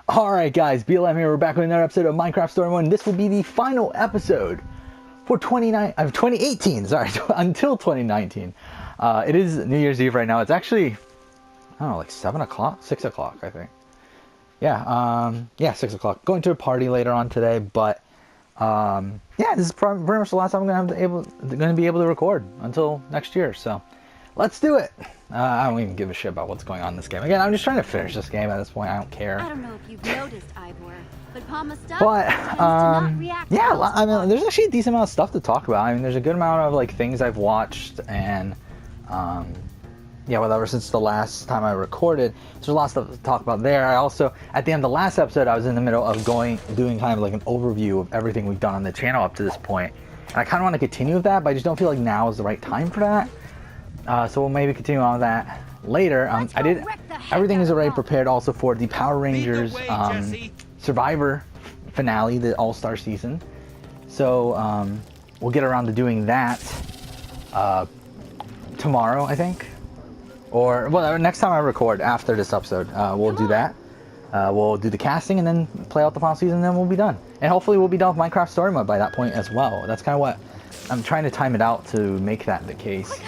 Alright guys, BLM here, we're back with another episode of Minecraft Story Mode, and this will be the final episode for 2018, sorry, until 2019. It is New Year's Eve right now. It's actually, I don't know, like 7 o'clock? 6 o'clock, I think. Yeah, 6 o'clock. Going to a party later on today, but, yeah, this is pretty much the last time I'm going to be able to record until next year, so let's do it. I don't even give a shit about what's going on in this game. Again, I'm just trying to finish this game at this point. I don't care. I don't know if you've noticed, Ivor, but Palma stuff But, tends to not react yeah, well I mean, there's actually a decent amount of stuff to talk about. I mean, there's a good amount of, like, things I've watched, and, yeah, whatever, since the last time I recorded. There's a lot of stuff to talk about there. I also, at the end of the last episode, I was in the middle of doing kind of like an overview of everything we've done on the channel up to this point. And I kind of want to continue with that, but I just don't feel like now is the right time for that. So we'll maybe continue on with that later. Everything is already prepared also for the Power Rangers Survivor finale, the All-Star season. So we'll get around to doing that tomorrow, I think. Or, well, next time I record after this episode, we'll do that. We'll do the casting and then play out the final season, and then we'll be done. And hopefully we'll be done with Minecraft Story Mode by that point as well. That's kind of what I'm trying to time it out to make that the case.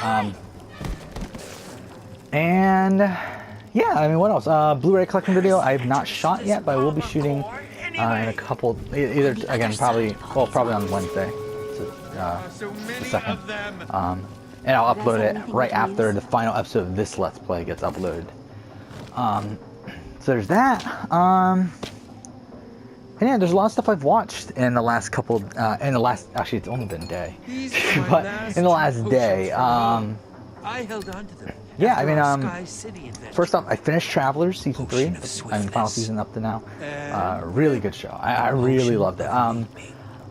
And yeah, I mean, what else? Blu-ray collection video I have not shot yet, but I will be shooting in a couple, either, again, probably on Wednesday, so, the second. And I'll upload it right after the final episode of this Let's Play gets uploaded. So there's that. And yeah, there's a lot of stuff I've watched in the last couple, actually it's only been a day, but in the last day, I held on to them. yeah, I mean, first off, I finished Travelers Season 3, I mean, final season up to now. Really good show. I really loved it. I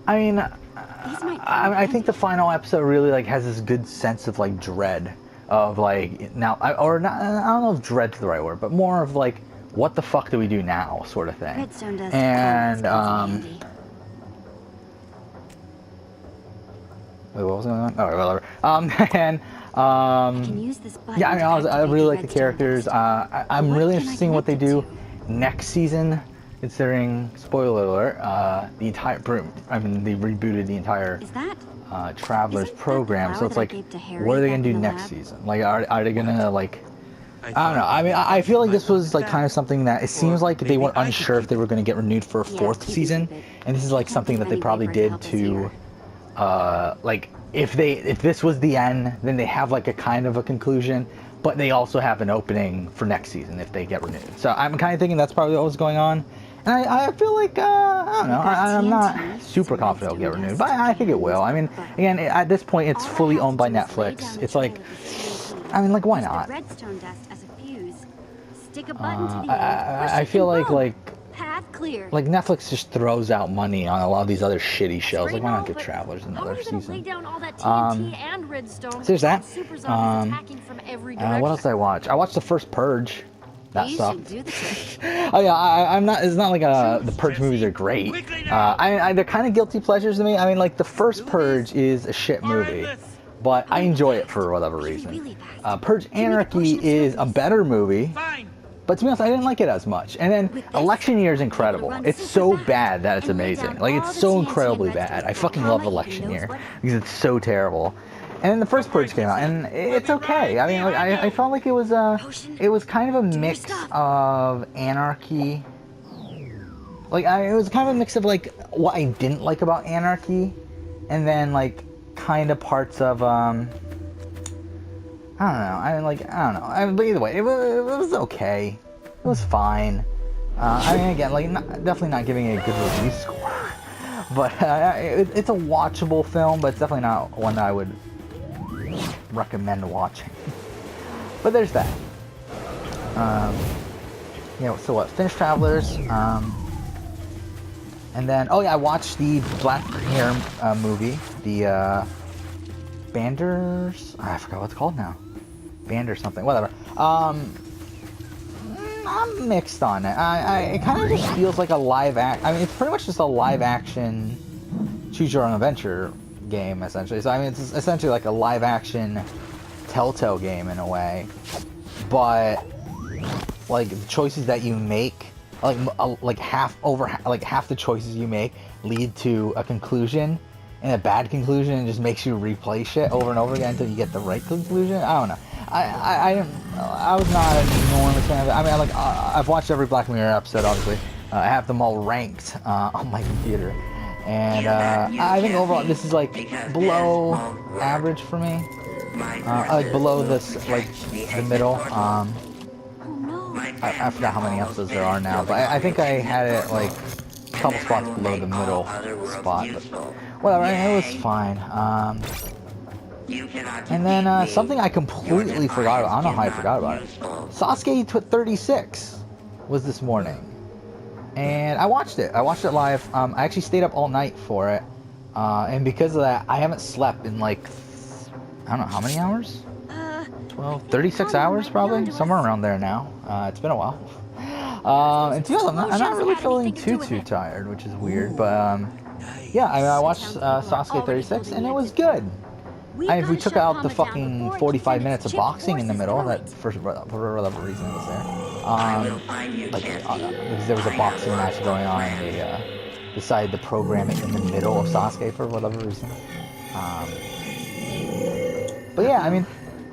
mean, I think the final episode really, like, has this good sense of, like, dread of, like, now, or not, I don't know if dread's the right word, but more of, like, what the fuck do we do now, sort of thing. And, wait, what was going on? Oh, whatever. And, yeah, I mean, I really like the characters. I'm really interested in what they do next season, considering, spoiler alert, they rebooted the entire Travelers program. So it's like, what are they gonna do next season? Like, are they gonna, like, I don't know. I mean, I feel like this was like kind of something that it seems like they were unsure if they were going to get renewed for a fourth season, and this is like something that they probably did to, like, if this was the end, then they have like a kind of a conclusion, but they also have an opening for next season if they get renewed. So I'm kind of thinking that's probably what was going on, and I feel like I don't know. I'm not super confident it'll get renewed, but I think it will. I mean, again, at this point, it's fully owned by Netflix. It's like, I mean, like, why not? I feel like Netflix just throws out money on a lot of these other shitty shows. Like, why not give Travelers another season? So there's that. What else did I watch? I watched the first Purge. That sucked. Oh yeah, I'm not. It's not like the Purge movies are great. They're kind of guilty pleasures to me. I mean, like, the first Purge is a shit movie, but I enjoy it for whatever reason. Purge Anarchy is a better movie, but to be honest, I didn't like it as much. And then Election Year is incredible. It's so bad that it's amazing. Like, it's so incredibly bad. I fucking love Election Year because it's so terrible. And then the first Purge came out, and it's okay. I mean, like, I felt like it was kind of a mix of Anarchy. Like, it was kind of a mix of, like, what I didn't like about Anarchy, and then, like, kind of parts of, I don't know. But either way, it was okay. It was fine. I mean, again, like, definitely not giving it a good release score. But it's a watchable film, but it's definitely not one that I would recommend watching. But there's that. You know, so what? Finished Travelers. And then, oh yeah, I watched the Black Hair movie. The Banders. I forgot what it's called now. Band or something, whatever. I'm mixed on it. It kind of just feels like a live act. I mean, it's pretty much just a live action choose your own adventure game, essentially. So I mean, it's essentially like a live action Telltale game in a way, but like the choices that you make like half the choices you make lead to a conclusion, and a bad conclusion, and just makes you replay shit over and over again until you get the right conclusion. I don't know. I was not an enormous fan of it. I mean, I've watched every Black Mirror episode, obviously. I have them all ranked on my computer, and I think overall this is like below average for me. Like below this, like the middle. I forgot how many episodes there are now, but I think I had it like a couple spots below the middle spot. But whatever, it was fine. And then something I completely forgot about. I don't know how I forgot about it. Sasuke 36 was this morning, and I watched it. I watched it live. I actually stayed up all night for it, and because of that, I haven't slept in like I don't know how many hours. 36 hours probably, somewhere around there now. It's been a while. And to be honest, I'm not really feeling too tired, which is weird. But yeah, I watched Sasuke 36, and it was good. If we took out the fucking 45 minutes of boxing in the middle, that for whatever reason it was there. Because there was a boxing match going on, and they decided to program it in the middle of Sasuke for whatever reason. But yeah, I mean,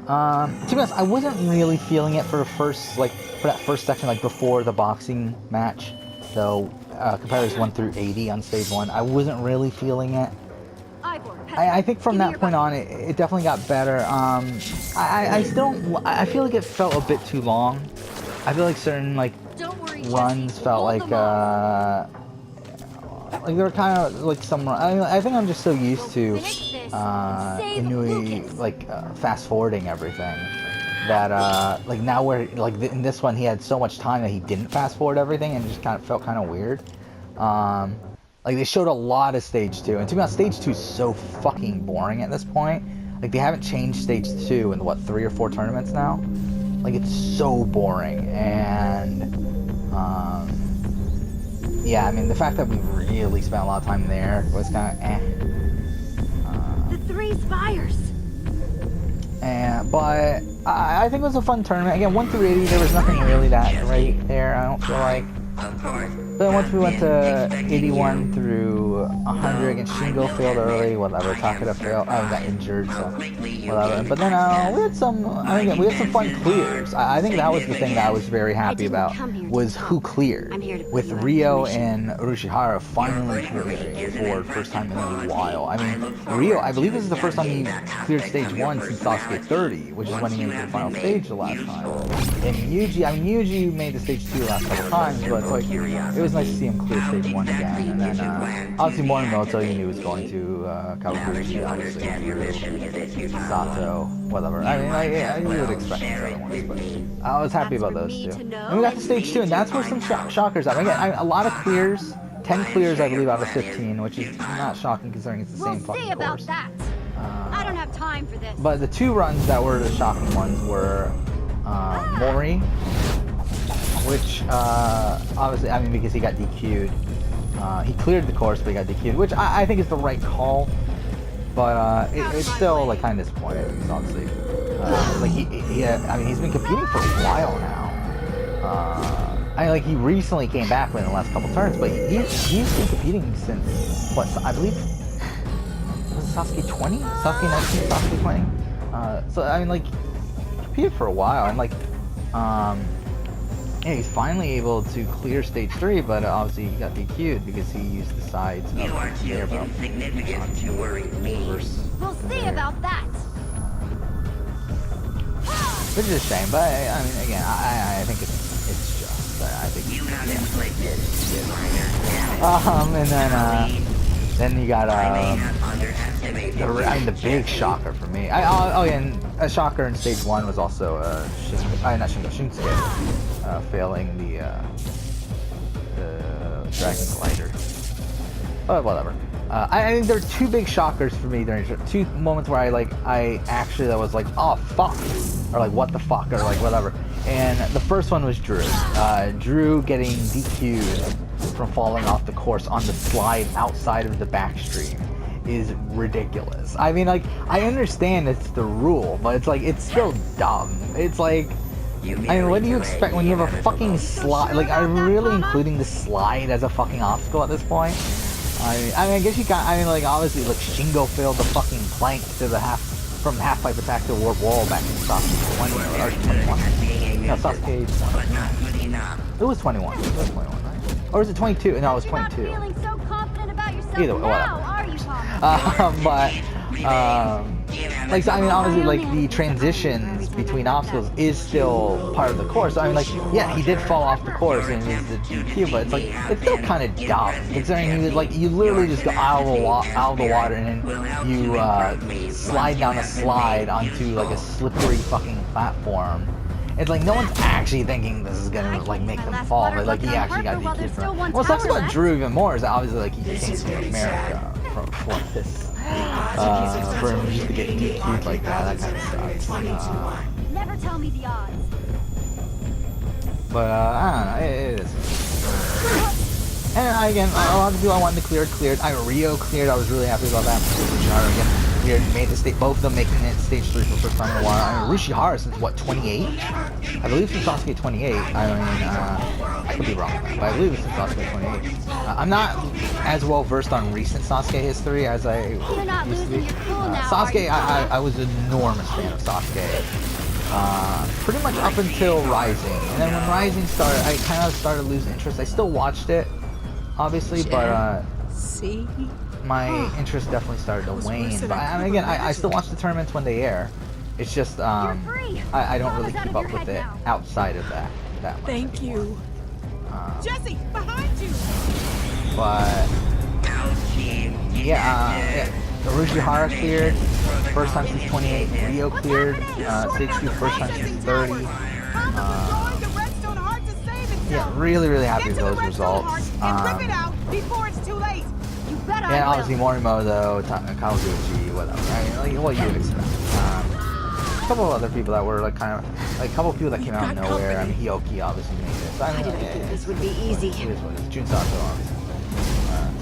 to be honest, I wasn't really feeling it for that first section, like before the boxing match. So, competitors 1 through 80 on stage 1, I wasn't really feeling it. I think from that point on, it definitely got better. I feel like it felt a bit too long. I feel like certain runs felt like they were kind of like some. I think I'm just so used to Inui fast forwarding everything that now where in this one he had so much time that he didn't fast forward everything, and it just kind of felt kind of weird. They showed a lot of stage 2, and to be honest, stage 2 is so fucking boring at this point. They haven't changed stage 2 in 3 or 4 tournaments now. It's so boring, and yeah, I mean, the fact that we really spent a lot of time there was kind of The 3 spires. But I think it was a fun tournament. Again, 1 through 80, there was nothing really that great there, I don't feel like. Then once we went to 81 through 100 against Shingo, failed early, whatever. Takeda failed, got injured, so whatever. But then we had some fun clears. I think that was the thing that I was very happy about, was who cleared. With Ryo and Urushihara finally clearing for first time in a while. I mean, Ryo, I believe this is the first time he cleared stage 1 since Sasuke 30, which is when he made it to the final stage the last time. And Yuji made the stage 2 the last couple times, but it was nice to see him clear stage 1 again. And then obviously Morimoto, you knew was going to Kawaguchi, obviously Sato, whatever. I mean, I would expect these other ones, but I was happy about those two. And we got to stage 2, and that's where some shockers are. Again, a lot of clears, 10 clears I believe out of 15, which is not shocking considering it's the same fucking course. I don't have time for this. But the 2 runs that were the shocking ones were Mori, which obviously, I mean, because he got DQ'd. He cleared the course, but he got DQ'd, which I think is the right call. But it's still kind of disappointing, obviously. I mean, he's been competing for a while now. He recently came back in the last couple turns, but he's been competing since I believe, was it Sasuke 20? Sasuke 19, Sasuke 20? So I mean, competed for a while, and yeah, he's finally able to clear stage 3, but obviously he got DQ'd because he used the sides of the airboat. We'll see about that. Which is a shame, but I mean, again, I think it's just. I think. And then you got the big shocker for me. And a shocker in stage 1 was also Shinsuke failing the Dragon Glider. Oh, whatever. I think there were 2 big shockers for me during 2 moments where I was like, oh fuck, or what the fuck, or whatever. And the first one was Drew. Drew getting DQ'd from falling off the course on the slide outside of the backstream is ridiculous. I mean, I understand it's the rule, but it's still dumb. It's I mean, what do you expect when you have a fucking slide? Like, are you really including the slide as a fucking obstacle at this point? I mean, I guess you got. I mean, like, obviously, like Shingo failed the fucking plank to the from half pipe attack to warp wall back in Sasuke 20 or 21. No, Sasuke 20. It was 21. It was 21, right? Or was it 22? No, it was 22. You're not feeling so confident about yourself Either way, now, are you, Tom? like, so, I mean, obviously, like, the transitions between obstacles is still part of the course. So, I mean, like, yeah, he did fall off the course and it was the DQ, but it's like, it's still kind of dumb. Considering he was, like, you literally just go out of the water and then you slide down a slide onto, like, a slippery fucking platform. It's like, no one's actually thinking this is gonna, like, make them fall, but, like, he actually got DQ'd from it. What sucks about Drew even more is that obviously, like, he came to America for this. For him just to get DQ'd like that kind of sucks. Never tell me the odds. But, I don't know, it is. And again, a lot of people I wanted to clear cleared. Rio cleared, I was really happy about that. Rushihara again cleared, made the stage, both of them making it stage 3 for the first time in a while. I mean, Rushihara since what, 28? I believe since Sasuke 28. I mean, I could be wrong, but I believe it's since Sasuke 28. I'm not as well versed on recent Sasuke history as I used to be. Sasuke, I was an enormous fan of Sasuke. Pretty much up until Rising. And then when Rising started, I kind of started losing interest. I still watched it, obviously, but my interest definitely started to wane. But again, I still watch the tournaments when they air. It's just, I don't really keep up with it outside of that much. Thank you. Jesse, behind you! But, yeah, Urushihara cleared, first time since 28. Rio cleared, stage 2, first time since 30. Yeah, really, really happy with those results. Yeah, obviously Morimoto, Kawaguchi, whatever. I mean, like, what you would expect. A couple of other people that were like kind of, like a couple of people that came out of nowhere. I mean, Hioki obviously made it. So, I didn't think this would be easy. It is what it is. Jun Sato obviously.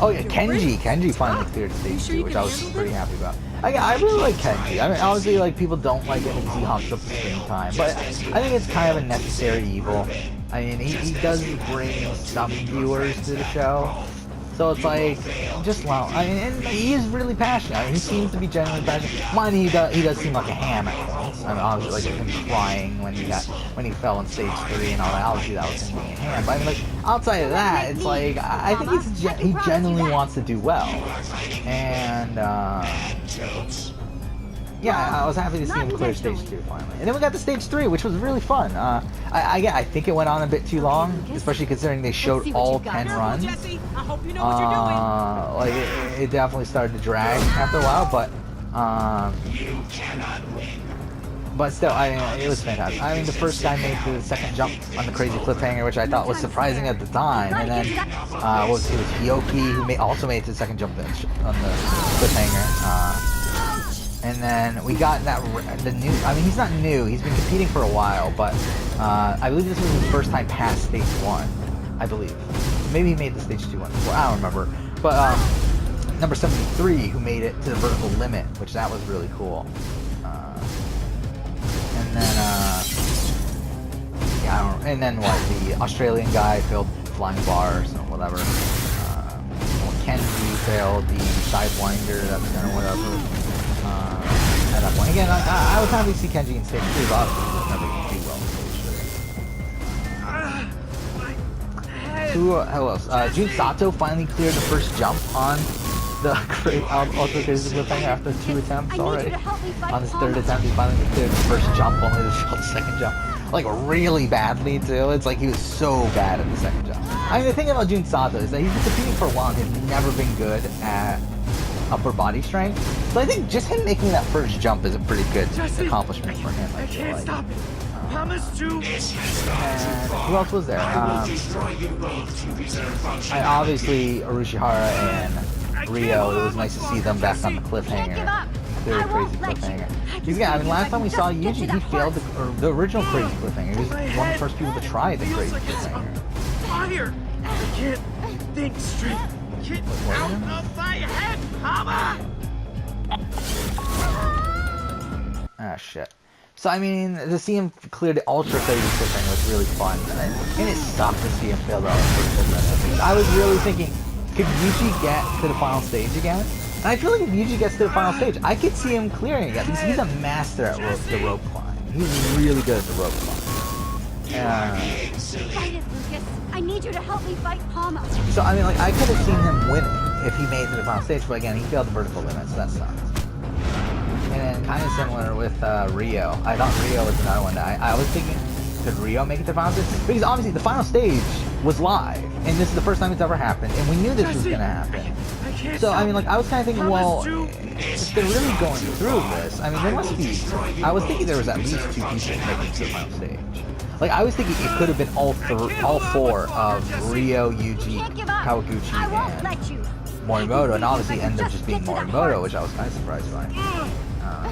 Oh yeah, Kenji finally cleared stage 2, which I was pretty happy about. I really like Kenji. I mean, obviously, like, people don't like it because he hops up the screen time, but I think it's kind of a necessary evil. I mean, he does bring some viewers to the show, so it's like, just well, I mean, and he is really passionate. I mean, he seems to be genuinely passionate. Mind he does seem like a ham at points. I mean, obviously, like him crying when he fell on stage 3 and all that. Obviously, that was him being a ham. But I mean, like, outside of that, it's like, I think he genuinely wants to do well, and yeah, I was happy to see him clear stage 2 finally. And then we got to stage 3, which was really fun. I think it went on a bit too long, especially considering they showed all 10 runs. Like, it definitely started to drag after a while, but still, it was fantastic. I mean, the first guy made the second jump on the crazy cliffhanger, which I thought was surprising at the time. And then it was Hioki who also made the second jump on the cliffhanger. And then we got the new. I mean, he's not new. He's been competing for a while, but I believe this was his first time past stage 1. I believe. Maybe he made the stage 2 one before. I don't remember. But number 73, who made it to the vertical limit, which that was really cool. And then yeah, I don't. And then what? The Australian guy failed flying bars or whatever. Kenji failed the sidewinder. That's kind of whatever. At that point. Again, I was happy to see Kenji in stage 2, but obviously he was never going to do well in stage 3. Who else? Jun Sato finally cleared the first jump on the Ultra Crazy Cliffhanger after 2 attempts already. On his 3rd attempt, he finally cleared the first jump, only to fail the second jump. Like, really badly, too. It's like he was so bad at the second jump. I mean, the thing about Jun Sato is that he's been competing for a while and he's never been good at upper body strength. So I think just him making that first jump is a pretty good accomplishment for him. I feel like. And who else was there? Obviously Urushihara and Rio. It was nice to see them back on the cliffhanger. Very crazy cliffhanger. Yeah, I mean, last time we saw Yuji, he failed the original crazy cliffhanger. He was one of the first people to try the crazy cliffhanger. Fire! I can't think straight. Get out of my head, Hama! Ah, shit. So I mean, to see him clear the Ultra Phase thing was really fun, and it sucked to see him fail the Ultra Phase. I was really thinking, could Yuji get to the final stage again? And I feel like if Yuji gets to the final stage, I could see him clearing again because he's a master at the rope climb. He's really good at the rope climb. Fight it, Lucas. I need you to help me fight Palma. So I mean, like I could have seen him winning if he made it to the final stage, but again, he failed the vertical limit, so that sucks. And then kind of similar with Rio. I thought Rio was another one that I was thinking, could Rio make it to the final stage? Because obviously the final stage was live, and this is the first time it's ever happened, and we knew this was going to happen. So, I mean, like, I was kind of thinking, well, if they're really going through this, I mean, there must be, I was thinking there was at least 2 people making it to the final stage. Like, I was thinking it could have been all 4 of Rio, Yuji, Kawaguchi, and Morimoto, and obviously ended up just being Morimoto, which I was kind of surprised by.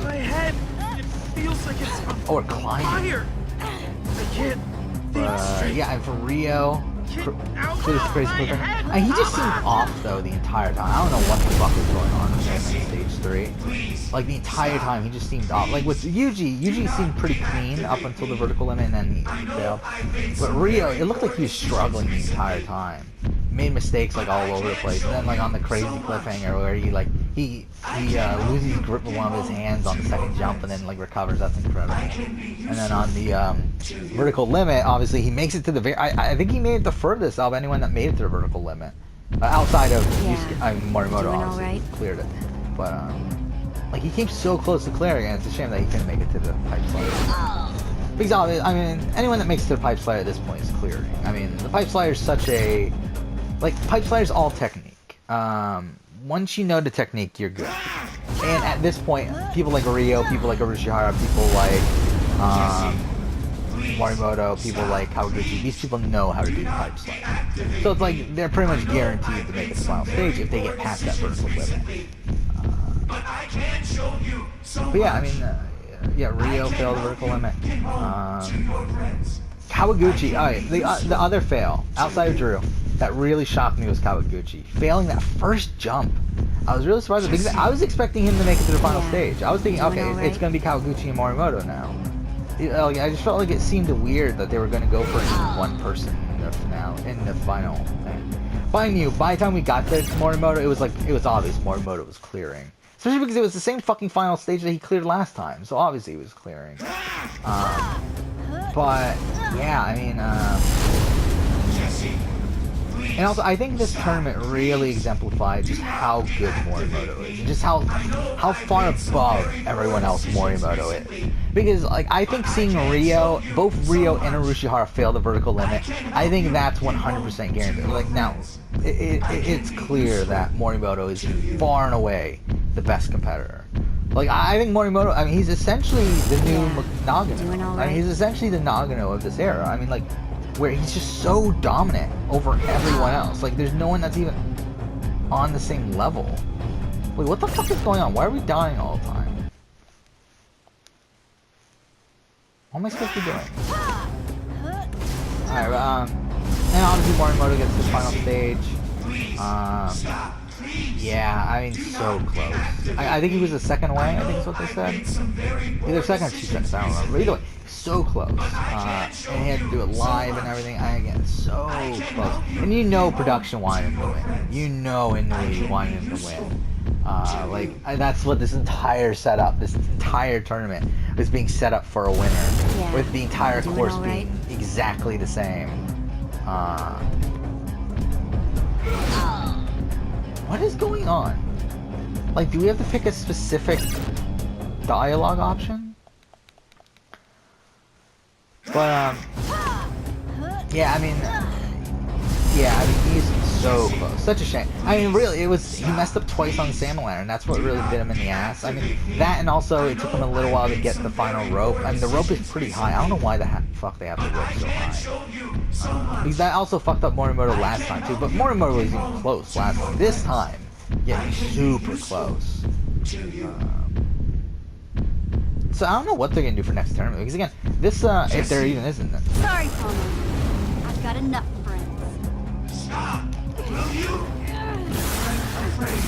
My head, it feels like it's on or climbing. fire. I can't think straight. Yeah, and for Rio, Get crazy and he just seemed off though the entire time. I don't know what the fuck was going on with him in stage 3. Like the entire time he just seemed off. Like with Yuji seemed pretty clean up until the vertical limit, and then he failed. But Rio, it looked like he was struggling the entire time. Made mistakes like all over the place, and then like on the crazy cliffhanger where he loses grip with one of his hands on the second jump and then like recovers. That's incredible. And then on the vertical limit, obviously he makes it to the I think he made it the furthest out of anyone that made it to the vertical limit, outside of Morimoto. Obviously cleared it, but like he came so close to clearing it. It's a shame that he couldn't make it to the pipe slider. Because I mean, anyone that makes it to the pipe slider at this point is clearing. I mean, the pipe slider is such a pipe slider's all technique. Once you know the technique, you're good. And at this point, people like Rio, people like Urushihara, people like Morimoto, people like Kawaguchi, these people know how to do the pipe slider. So it's like they're pretty much guaranteed to make it to the final stage if they get past that vertical limit. But yeah, I mean, Rio failed the vertical limit. Kawaguchi, the other fail outside of Drew that really shocked me was Kawaguchi failing that first jump. I was really surprised because I was expecting him to make it to the final stage. I was thinking, okay, it's going to be Kawaguchi and Morimoto now. I just felt like it seemed weird that they were going to go for one person in the finale, in the final thing. But I knew by the time we got there to Morimoto, it was obvious Morimoto was clearing. Especially because it was the same fucking final stage that he cleared last time, so obviously he was clearing. But yeah, I mean, and also I think this tournament really exemplified just how good Morimoto is, and just how far above everyone else Morimoto is. Because like I think seeing both Rio and Urushihara fail the vertical limit, I think that's 100% guaranteed. Like now, it's clear that Morimoto is far and away the best competitor. Like, I think Morimoto, I mean, he's essentially the new Nagano. I mean, he's essentially the Nagano of this era. I mean, like, where he's just so dominant over everyone else. Like, there's no one that's even on the same level. Wait, what the fuck is going on? Why are we dying all the time? What am I supposed to be doing? Alright, and obviously Morimoto gets to the final stage. Yeah, I mean, so close. I think he was the second away, I think is what they said. Either second or 2 seconds, I don't remember. Either way, so close. And he had to do it live and everything. Again, so close. And you know production wanted him to win. You know Inoue wanted him to win. That's what this entire setup, this entire tournament was being set up for a winner. Yeah. With the entire course being exactly the same. What is going on? Like, do we have to pick a specific dialogue option? But, yeah, I mean, he's so close. Such a shame. I mean, really, he messed up twice on the Salmon Lantern. That's what really bit him in the ass. I mean, that and also it took him a little while to get the final rope. I mean, the rope is pretty high. I don't know why the fuck they have the rope so high. Because that also fucked up Morimoto last time, too. But Morimoto was even close last time. This time, yeah, he's super close. So I don't know what they're going to do for next tournament. Because, again, this, if there even isn't. Sorry, Palmer. I've got enough friends. Stop! Will you? I'm afraid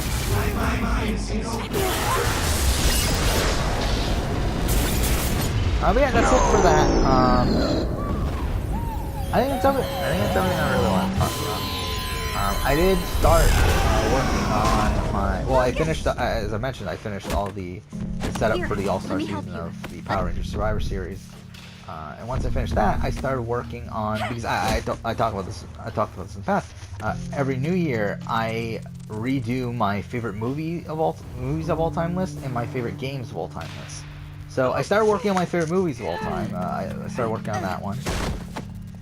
my mind is But yeah, that's it for that. I think it's everything. I really want to talk about. I did start working on my. Well, I finished. As I mentioned, I finished all the setup for the All-Star season of the Power Rangers Survivor Series. And once I finished that, I started working on, because I talked about this in the past. Every New Year, I redo my favorite movies of all time list and my favorite games of all time list. So I started working on my favorite movies of all time. I started working on that one.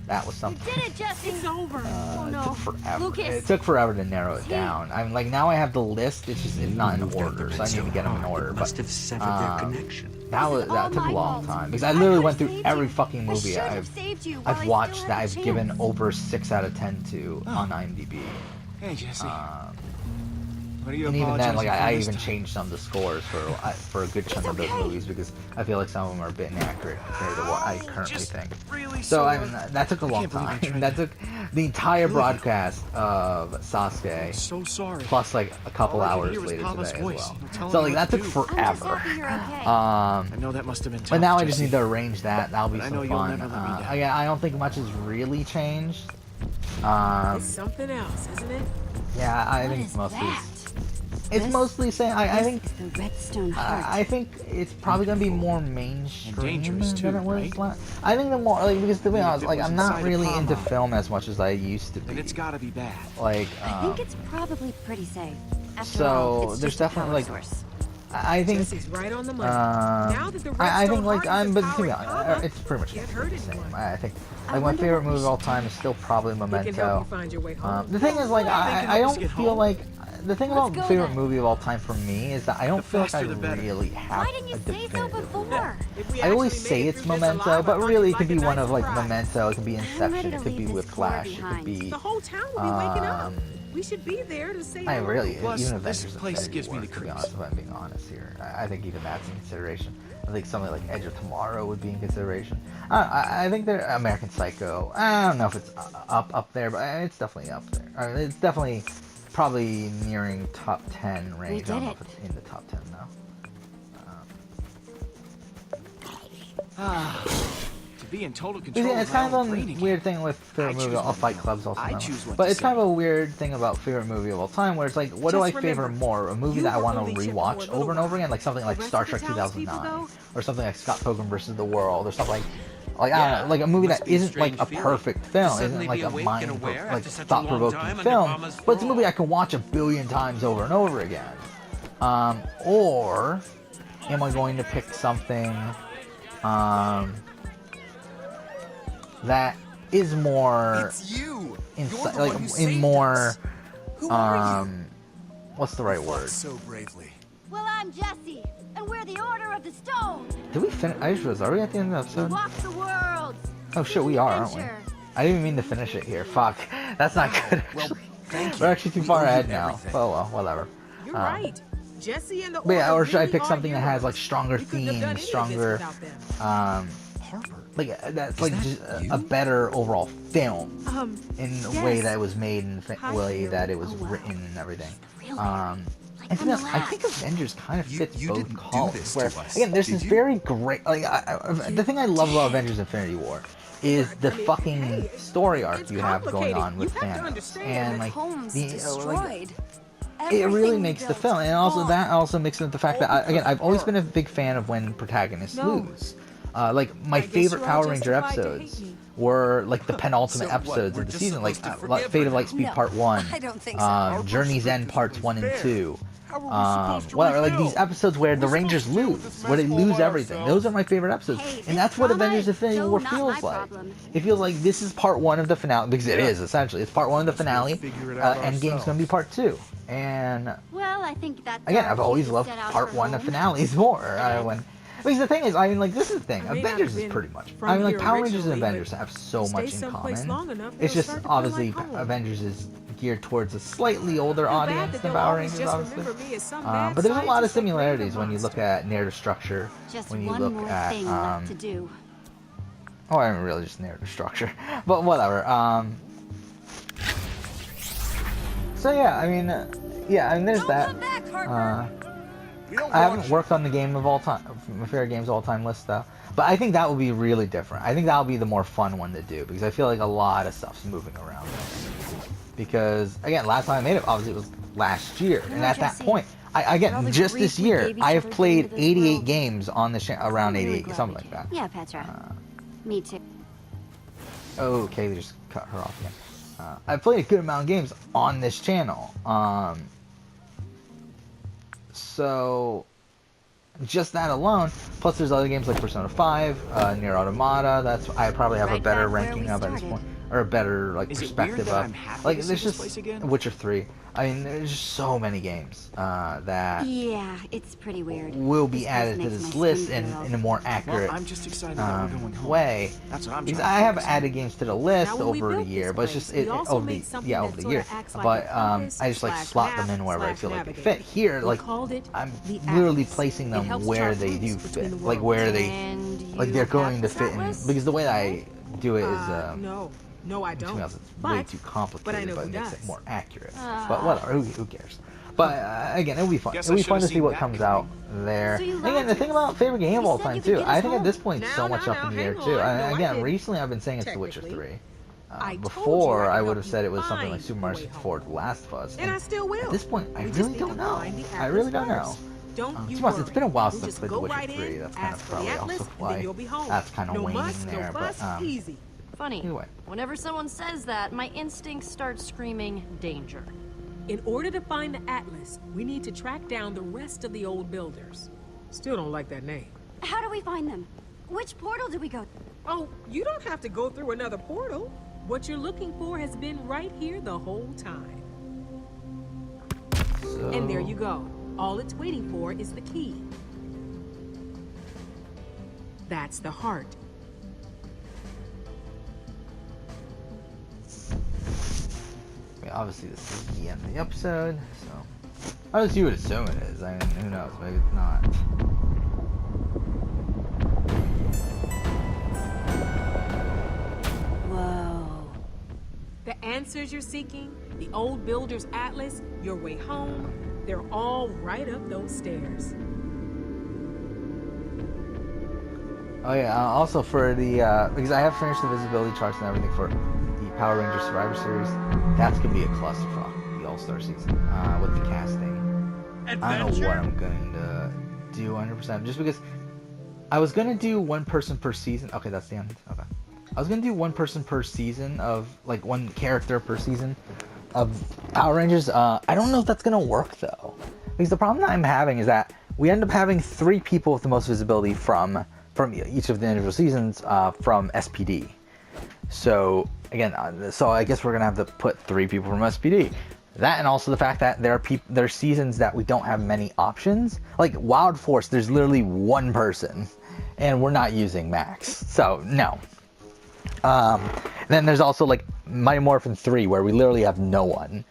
That was something. You did it, Jesse. It's over. Oh no. It took forever. Lucas. It took forever to narrow it down. I'm like, now I have the list. It's just not in order, so I need to get them in order. But have severed their connection. that took a long time because I literally went through every fucking movie I've watched that I've given over 6 out of 10 to on IMDb. Hey, Jesse. And even then, like I even changed some of the scores for a good chunk of those movies because I feel like some of them are a bit inaccurate compared to what I currently think. So I mean, that took a long time. That took the entire broadcast of Sasuke, So sorry. plus like a couple hours later today as well. So like that took forever. I know that must have been tough, But now I just Jesse. need to arrange that. That'll be But I some know you'll fun. never let me down. Again, I don't think much has really changed. It's something else, isn't it? Yeah, I think mostly it's mostly the same. I think The Redstone Heart. I think it's probably gonna be more mainstream dangerous too, than it was right? last. I think the more like because to be honest, like I'm not inside a really palm into mine. film as much as I used to be. And it's gotta be bad. Like I think it's probably pretty safe. After so all, it's there's just a definitely power like source. I think Jesse's right on the money. Now that the I think Redstone like Heart is but to be empowering honest, Kama, it's pretty much can't hurt the same. anyone. I think I like my wonder favorite what we movie of all should time is still probably They can help Memento. you find your way home. The thing is, like, I help us don't get feel home. like the thing Let's about go favorite then. movie of all time for me is that I don't feel like I faster, the better. really have Why didn't you a say so definitive before? one. If we I always actually say made it it's through this Memento, alive, but I thought really you'd it could like be a one nice of like surprise. Memento, it could be I'm Inception, ready it to could be leave this Whiplash, it behind. could be. The whole town will be waking up. We should be there to say I hello. really Plus, even this Avengers place Infinity gives me War, the to be creeps. honest, if I'm being honest here. I think even that's in consideration. I think something like Edge of Tomorrow would be in consideration. I think they're American Psycho. I don't know if it's up there, but it's definitely up there. It's definitely probably nearing top 10 range. I don't know if it's in the top 10 though. To be in total control Yeah, it's of my kind of own a brain again. weird thing with favorite I movie. choose All what Fight to Club's also I not choose one. what But to it's kind say. of a weird thing about favorite movie of all time, where it's like, what do I Just favor remember, more? A movie you that I were want only to shit for a rewatch little over and over while. again, like something like The Star rest of Trek the townspeople, 2009, though? or something like Scott Pilgrim vs. the World, or something like I Yeah, don't know, like a movie must that be a isn't like strange a feeling perfect to film, suddenly isn't like be a awake and aware like after such a long thought-provoking time under film, Mama's but it's a movie thrall. I can watch a billion times over and over again. Or am I going to pick something that is more It's you. inside, You're the one like who in saved more us. Who are you? what's the right word? So bravely. Well, I'm Jesse, and we're the Order of the Stone. Did we finish? I just realized, are we at the end of the episode? Walk the world. Oh shit, we are, aren't we? Adventure. I didn't even mean to finish it here. Fuck, that's not good. Well, thank you. We're actually too We far owe you ahead now. everything. Oh well, whatever. You're right. Jesse and the But yeah, Order or should I really pick are something that has heroes. like stronger We couldn't have done themes, any of this stronger, without them. Harper. like that's Is like that just you? a better overall film in the way yes. that it was made and the Hi, way Hero. that it was Oh, wow. written and everything. Really? Like And from the to be honest, I think last. Avengers kind of You- fits you both didn't do columns. this Where to us, again, there's did this you? very great like the thing I love about Avengers: Infinity War is the fucking story arc It's you have going complicated. on with You have to Thanos, understand and that like Homes the destroyed. it really Everything makes we the built film, and also gone. that also mixes with the fact that again, I've always been a her. big fan of when protagonists No. lose. Like my I guess favorite you're all Power Ranger justified to hate episodes me. were like the penultimate So what, episodes we're of the just season, like supposed to forgive Fate her of Lightspeed now? Part 1, I don't think so. Journey's End Parts 1 and 2. How are we supposed to Whatever, like rebuild? these episodes where the We're Rangers supposed to deal lose, with this where they mess all lose by everything. ourselves. Those are my favorite episodes, Hey, this and that's what drama Avengers: is Infinity so War not feels my like. problem. It feels like this is part 1 of the finale, because it is essentially. It's part 1 of the finale. figure it out Endgame's ourselves. gonna be part 2, and Well, I think that's again, our I've always cue to loved set out part for 1 of home. finales more. Because the thing is, I mean, like, this is the thing. I may not Avengers have is been pretty much. from I mean, like, here Power Rangers and originally, Avengers but have so stay much in someplace common. long enough, It's it'll just start to feel obviously like home. Avengers is geared towards a slightly older Too bad audience that than they'll Power always Rangers, just obviously. remember me as some bad But there's a lot of scientist like similarities Ranger when you look Monster. at narrative structure. Just When you one look more at thing left to do. oh, I mean, really just narrative structure, but whatever. So yeah, I mean, there's that. Come back, Harper. We don't I haven't want worked on the game of all time, my favorite games of all time list though. But I think that will be really different. I think that'll be the more fun one to do because I feel like a lot of stuff's moving around. Because again, last time I made it, obviously it was last year, and at that point, again, just this year, I have played 88 games on the around 88, something like that. Yeah, Petra. Me too. Okay, they just cut her off again. I've played a good amount of games on this channel. So just that alone, plus there's other games like Persona 5, Nier Automata. I probably have a better ranking of at this point, or a better like perspective of. Like there's just Witcher 3. I mean, there's just so many games that it's pretty weird. Will be added to this list in a more accurate I'm just excited that we're going home. way. That's what I'm Because trying I to have focus added games to the list Now, when we over a built year, this but it's just place, we also over made the something over that the sorta year. acts like But a compass I just like slash slot them map in wherever I slash feel like they navigator. fit. Here, We like called it I'm the literally Atlas. placing It them helps where chart they do routes between fit, the like where they And like they're you going have to this fit in. atlas? Because the way that I do it is No, I don't. to me, it's way But too I complicated, know but who it makes does. it more accurate. But whatever, who cares? But again, it'll be fun. Guess It'll I be fun should've to see seen what that comes coming. out there. So you Again, lied the to thing us. about favorite game of You all said time you could too. get I us think at this home. point, so much up in the air hang too. on. No, I Again, didn't. recently I've been saying it's The Witcher Technically, 3. I told you Before I I could would help have you said it was something like find Super the Mario way 64 home. The Last of Us. And I still will. At this point, I We just really need don't to know. find the I atlas really don't know. first. Don't you To be honest, it's been a while worry. since You I've just played The go Witcher right 3. in, That's kind ask of for the probably atlas, also then why you'll be home. that's kind of No waning muss, there. no fuss, But easy. Funny. Anyway. Whenever someone says that, my instincts start screaming danger. In order to find the atlas, we need to track down the rest of the old builders. Still don't like that name. How do we find them? Which portal do we go? Oh, you don't have to go through another portal. What you're looking for has been right here the whole time. So, And there you go. All it's waiting for is the key. That's the heart. I mean, obviously, this is the end of the episode, so I guess you would assume it is. I mean, who knows? Maybe it's not. Whoa. The answers you're seeking, the old builder's atlas, your way home, they're all right up those stairs. Oh yeah. Also for the because I have finished the visibility charts and everything for the Power Rangers Survivor Series. That's gonna be a clusterfuck. The All-Star season with the casting. I don't know what I'm going to do 100%. Just because I was gonna do one person per season. Okay, that's the end. Okay. I was gonna do one person per season of like one character per season of Power Rangers. I don't know if that's gonna work though, because the problem that I'm having is that we end up having 3 people with the most visibility from each of the individual seasons from SPD. So again, so I guess we're gonna have to put 3 people from SPD. That and also the fact that there are seasons that we don't have many options. Like Wild Force, there's literally 1 person, and we're not using Max. So no. Then there's also like Mighty Morphin 3 where we literally have no one.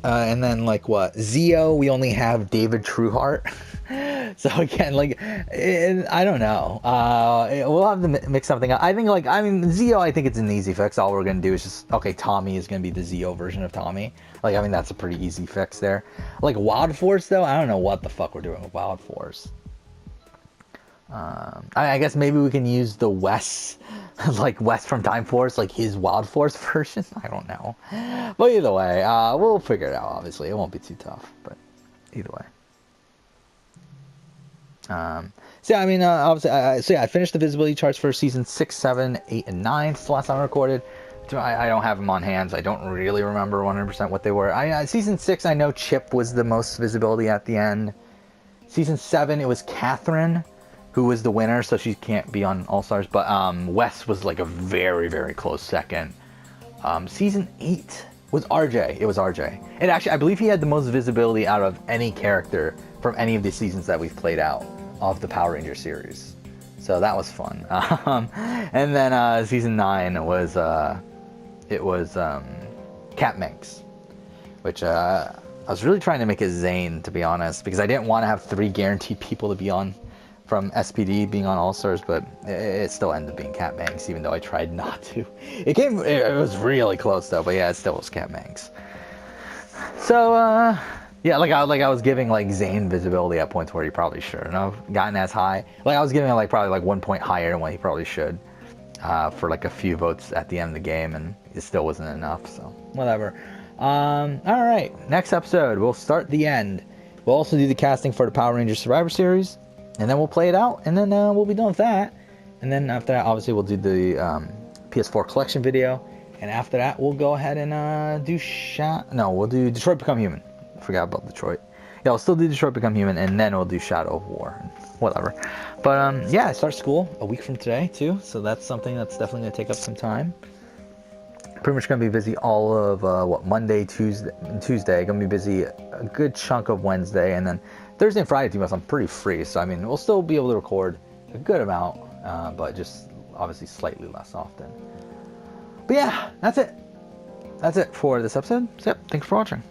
And then like what? Zeo, we only have David Trueheart. So again, like, I don't know. We'll have to mix something up. Zeo, I think it's an easy fix. All we're going to do is just, okay, Tommy is going to be the Zeo version of Tommy. Like, I mean, that's a pretty easy fix there. Like, Wild Force, though, I don't know what the fuck we're doing with Wild Force. I guess maybe we can use the Wes, like Wes from Time Force, like his Wild Force version. I don't know. But either way, we'll figure it out, obviously. It won't be too tough, but either way. So yeah, I mean, obviously, I finished the visibility charts for season 6, 7, 8, and 9. It's the last time I recorded. I don't have them on hand, so I don't really remember 100% what they were. Season 6, I know Chip was the most visibility at the end. Season 7, it was Catherine, who was the winner, so she can't be on All Stars. But Wes was like a very, very close second. Season 8 was RJ. It was RJ. And actually, I believe he had the most visibility out of any character from any of the seasons that we've played out of the Power Ranger series. So that was fun. And then season 9 was Cat Manx, which I was really trying to make it Zane, to be honest, because I didn't want to have 3 guaranteed people to be on from SPD being on All Stars, but it still ended up being Cat Manx, even though I tried not to. It was really close though, but yeah, it still was Cat Manx. So Yeah, like I was giving like Zane visibility at points where he probably shouldn't have gotten as high. Like I was giving it like probably like 1 point higher than what he probably should, for like a few votes at the end of the game, and it still wasn't enough. So whatever. All right, next episode we'll start the end. We'll also do the casting for the Power Rangers Survivor Series, and then we'll play it out, and then we'll be done with that. And then after that, obviously we'll do the PS4 collection video, and after that we'll go ahead and we'll do Detroit Become Human. Forgot about Detroit. Yeah, I'll still do Detroit Become Human, and then we'll do Shadow of War, whatever. But yeah, I start school a week from today too, so that's something that's definitely gonna take up some time. Pretty much gonna be busy all of Monday, Tuesday. Gonna be busy a good chunk of Wednesday, and then Thursday and Friday, I'm pretty free. So I mean, we'll still be able to record a good amount, but just obviously slightly less often. But yeah, that's it. That's it for this episode. So, thanks for watching.